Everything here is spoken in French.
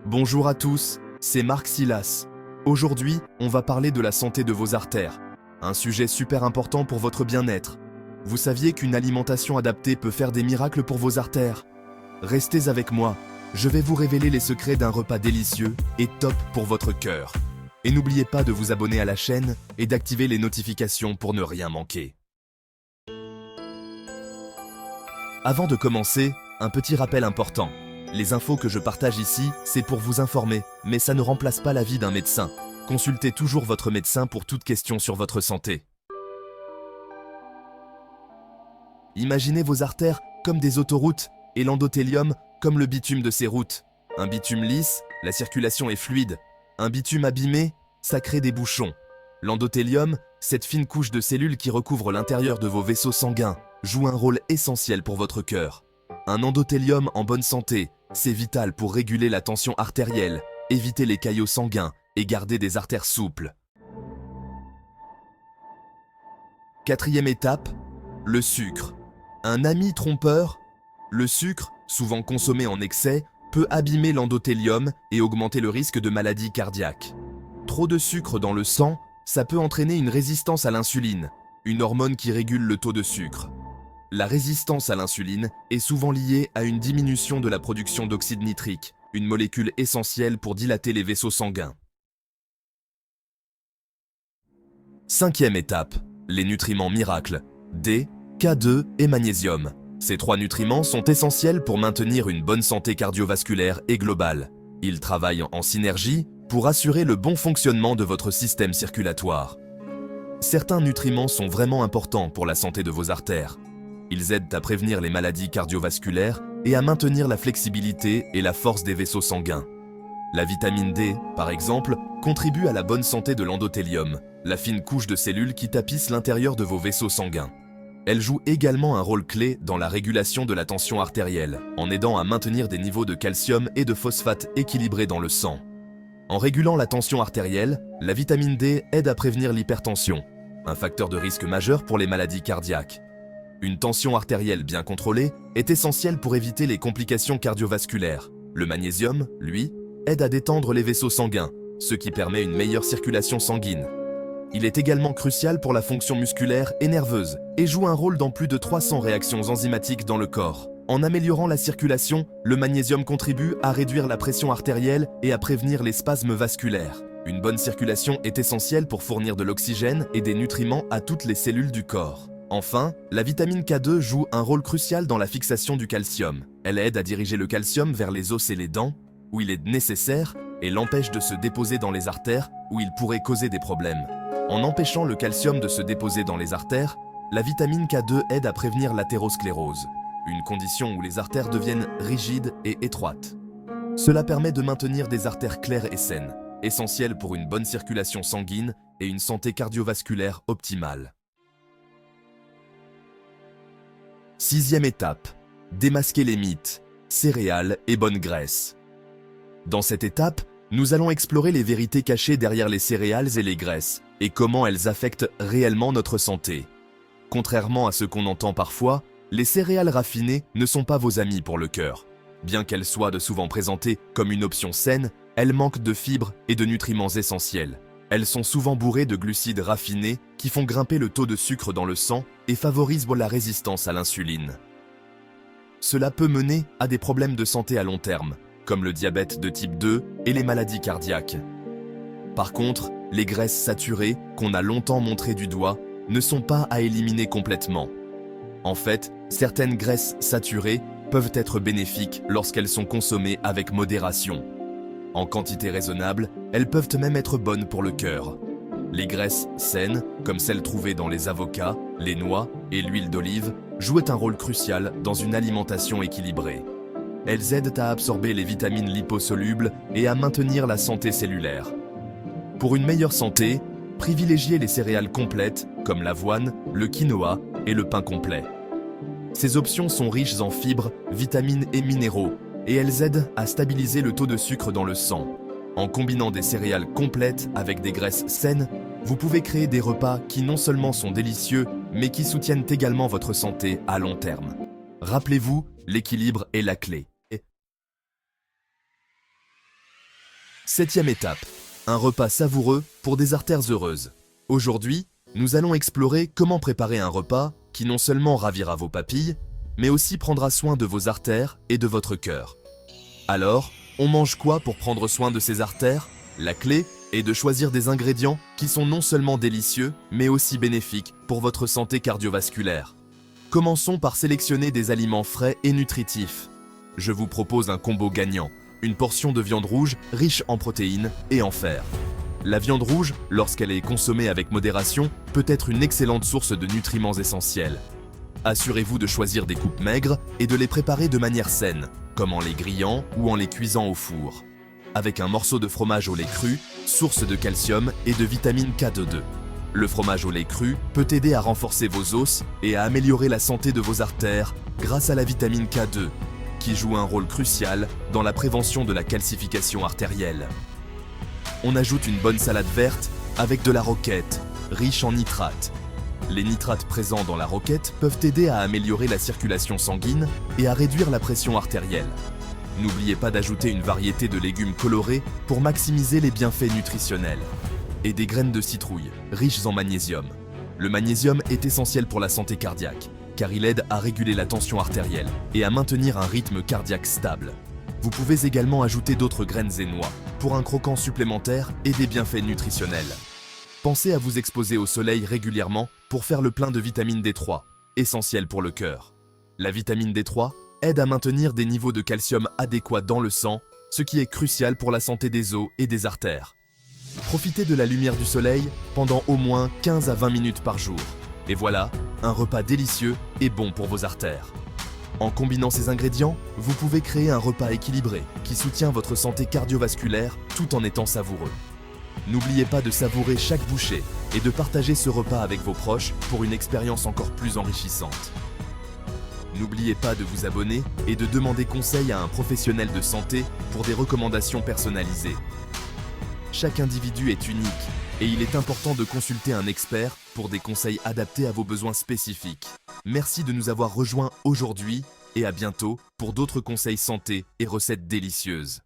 Bonjour à tous, c'est Marc Silas. Aujourd'hui, on va parler de la santé de vos artères. Un sujet super important pour votre bien-être. Vous saviez qu'une alimentation adaptée peut faire des miracles pour vos artères? Restez avec moi, je vais vous révéler les secrets d'un repas délicieux et top pour votre cœur. Et n'oubliez pas de vous abonner à la chaîne et d'activer les notifications pour ne rien manquer. Avant de commencer, un petit rappel important. Les infos que je partage ici, c'est pour vous informer, mais ça ne remplace pas l'avis d'un médecin. Consultez toujours votre médecin pour toute question sur votre santé. Imaginez vos artères comme des autoroutes et l'endothélium comme le bitume de ces routes. Un bitume lisse, la circulation est fluide. Un bitume abîmé, ça crée des bouchons. L'endothélium, cette fine couche de cellules qui recouvre l'intérieur de vos vaisseaux sanguins, joue un rôle essentiel pour votre cœur. Un endothélium en bonne santé, c'est vital pour réguler la tension artérielle, éviter les caillots sanguins et garder des artères souples. Quatrième étape, le sucre. Un ami trompeur, le sucre, souvent consommé en excès, peut abîmer l'endothélium et augmenter le risque de maladies cardiaques. Trop de sucre dans le sang, ça peut entraîner une résistance à l'insuline, une hormone qui régule le taux de sucre. La résistance à l'insuline est souvent liée à une diminution de la production d'oxyde nitrique, une molécule essentielle pour dilater les vaisseaux sanguins. Cinquième étape, les nutriments miracles, D, K2 et magnésium. Ces trois nutriments sont essentiels pour maintenir une bonne santé cardiovasculaire et globale. Ils travaillent en synergie pour assurer le bon fonctionnement de votre système circulatoire. Certains nutriments sont vraiment importants pour la santé de vos artères. Ils aident à prévenir les maladies cardiovasculaires et à maintenir la flexibilité et la force des vaisseaux sanguins. La vitamine D, par exemple, contribue à la bonne santé de l'endothélium, la fine couche de cellules qui tapisse l'intérieur de vos vaisseaux sanguins. Elle joue également un rôle clé dans la régulation de la tension artérielle, en aidant à maintenir des niveaux de calcium et de phosphate équilibrés dans le sang. En régulant la tension artérielle, la vitamine D aide à prévenir l'hypertension, un facteur de risque majeur pour les maladies cardiaques. Une tension artérielle bien contrôlée est essentielle pour éviter les complications cardiovasculaires. Le magnésium, lui, aide à détendre les vaisseaux sanguins, ce qui permet une meilleure circulation sanguine. Il est également crucial pour la fonction musculaire et nerveuse et joue un rôle dans plus de 300 réactions enzymatiques dans le corps. En améliorant la circulation, le magnésium contribue à réduire la pression artérielle et à prévenir les spasmes vasculaires. Une bonne circulation est essentielle pour fournir de l'oxygène et des nutriments à toutes les cellules du corps. Enfin, la vitamine K2 joue un rôle crucial dans la fixation du calcium. Elle aide à diriger le calcium vers les os et les dents, où il est nécessaire, et l'empêche de se déposer dans les artères, où il pourrait causer des problèmes. En empêchant le calcium de se déposer dans les artères, la vitamine K2 aide à prévenir l'athérosclérose, une condition où les artères deviennent rigides et étroites. Cela permet de maintenir des artères claires et saines, essentielles pour une bonne circulation sanguine et une santé cardiovasculaire optimale. Sixième étape, démasquer les mythes, céréales et bonne graisse. Dans cette étape, nous allons explorer les vérités cachées derrière les céréales et les graisses et comment elles affectent réellement notre santé. Contrairement à ce qu'on entend parfois, les céréales raffinées ne sont pas vos amis pour le cœur. Bien qu'elles soient de souvent présentées comme une option saine, elles manquent de fibres et de nutriments essentiels. Elles sont souvent bourrées de glucides raffinés qui font grimper le taux de sucre dans le sang et favorisent la résistance à l'insuline. Cela peut mener à des problèmes de santé à long terme, comme le diabète de type 2 et les maladies cardiaques. Par contre, les graisses saturées, qu'on a longtemps montrées du doigt, ne sont pas à éliminer complètement. En fait, certaines graisses saturées peuvent être bénéfiques lorsqu'elles sont consommées avec modération. En quantité raisonnable, elles peuvent même être bonnes pour le cœur. Les graisses saines, comme celles trouvées dans les avocats, les noix et l'huile d'olive, jouent un rôle crucial dans une alimentation équilibrée. Elles aident à absorber les vitamines liposolubles et à maintenir la santé cellulaire. Pour une meilleure santé, privilégiez les céréales complètes comme l'avoine, le quinoa et le pain complet. Ces options sont riches en fibres, vitamines et minéraux, et elles aident à stabiliser le taux de sucre dans le sang. En combinant des céréales complètes avec des graisses saines, vous pouvez créer des repas qui non seulement sont délicieux, mais qui soutiennent également votre santé à long terme. Rappelez-vous, l'équilibre est la clé. 7e étape, un repas savoureux pour des artères heureuses. Aujourd'hui, nous allons explorer comment préparer un repas qui non seulement ravira vos papilles, mais aussi prendra soin de vos artères et de votre cœur. Alors, on mange quoi pour prendre soin de ces artères? La clé est de choisir des ingrédients qui sont non seulement délicieux, mais aussi bénéfiques pour votre santé cardiovasculaire. Commençons par sélectionner des aliments frais et nutritifs. Je vous propose un combo gagnant, une portion de viande rouge riche en protéines et en fer. La viande rouge, lorsqu'elle est consommée avec modération, peut être une excellente source de nutriments essentiels. Assurez-vous de choisir des coupes maigres et de les préparer de manière saine, comme en les grillant ou en les cuisant au four. Avec un morceau de fromage au lait cru, source de calcium et de vitamine K2. Le fromage au lait cru peut aider à renforcer vos os et à améliorer la santé de vos artères grâce à la vitamine K2, qui joue un rôle crucial dans la prévention de la calcification artérielle. On ajoute une bonne salade verte avec de la roquette, riche en nitrates. Les nitrates présents dans la roquette peuvent aider à améliorer la circulation sanguine et à réduire la pression artérielle. N'oubliez pas d'ajouter une variété de légumes colorés pour maximiser les bienfaits nutritionnels. Et des graines de citrouille, riches en magnésium. Le magnésium est essentiel pour la santé cardiaque, car il aide à réguler la tension artérielle et à maintenir un rythme cardiaque stable. Vous pouvez également ajouter d'autres graines et noix pour un croquant supplémentaire et des bienfaits nutritionnels. Pensez à vous exposer au soleil régulièrement pour faire le plein de vitamine D3, essentielle pour le cœur. La vitamine D3 aide à maintenir des niveaux de calcium adéquats dans le sang, ce qui est crucial pour la santé des os et des artères. Profitez de la lumière du soleil pendant au moins 15 à 20 minutes par jour. Et voilà, un repas délicieux et bon pour vos artères. En combinant ces ingrédients, vous pouvez créer un repas équilibré qui soutient votre santé cardiovasculaire tout en étant savoureux. N'oubliez pas de savourer chaque bouchée et de partager ce repas avec vos proches pour une expérience encore plus enrichissante. N'oubliez pas de vous abonner et de demander conseil à un professionnel de santé pour des recommandations personnalisées. Chaque individu est unique et il est important de consulter un expert pour des conseils adaptés à vos besoins spécifiques. Merci de nous avoir rejoints aujourd'hui et à bientôt pour d'autres conseils santé et recettes délicieuses.